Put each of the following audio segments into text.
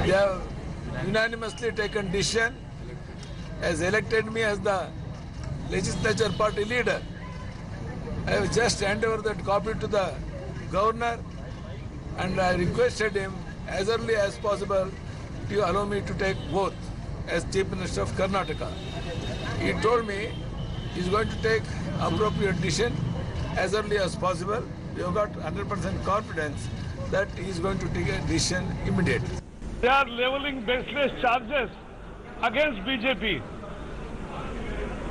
They have unanimously taken decision, has elected me as the legislature party leader. I have just handed over that copy to the governor, and I requested him as early as possible to allow me to take oath as Chief Minister of Karnataka. He told me he is going to take appropriate decision as early as possible. We have got 100% confidence that he is going to take a decision immediately. They are leveling baseless charges against BJP.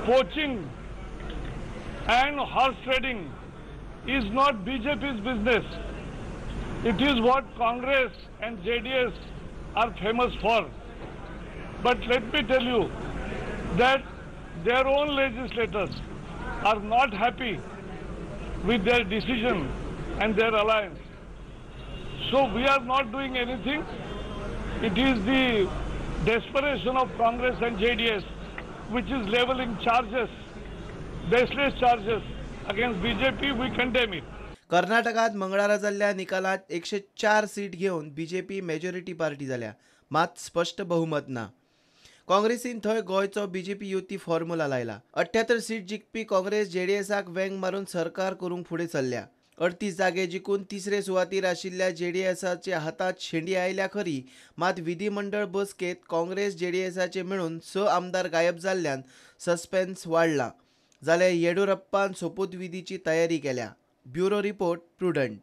Poaching and horse trading is not BJP's business. It is what Congress and JDS are famous for. But let me tell you that their own legislators are not happy with their decision and their alliance. So we are not doing anything. It is the desperation of Congress and JDS which is leveling charges, baseless charges against BJP. We condemn it. कर्नाटकात मंगळारा जाल्ल्या निकालात 104 seat घेऊन BJP majority party जाल्या, मात स्पष्ट बहुमत ना. काँग्रेसीन थंय गोंयचो बीजेपी युती फॉर्म्युला लायला. 78 सीट जिखपी काँग्रेस जेडीएसाक वेंग मारून सरकार करूंक फुडें चल्ल्या. 38 जागे जिखून तिसरे सुवातेर आशिल्ल्या जेडीएसाच्या हातात शेंडी आयल्या खरी, मात विधिमंडळ बसकेत काँग्रेस जेडीएसाचे मेळून 6 आमदार गायब जाल्ल्यान सस्पेन्स वाडला. जाल्यार येडियुरप्पान सोपूतविधीची तयारी केल्या. Bureau report prudent.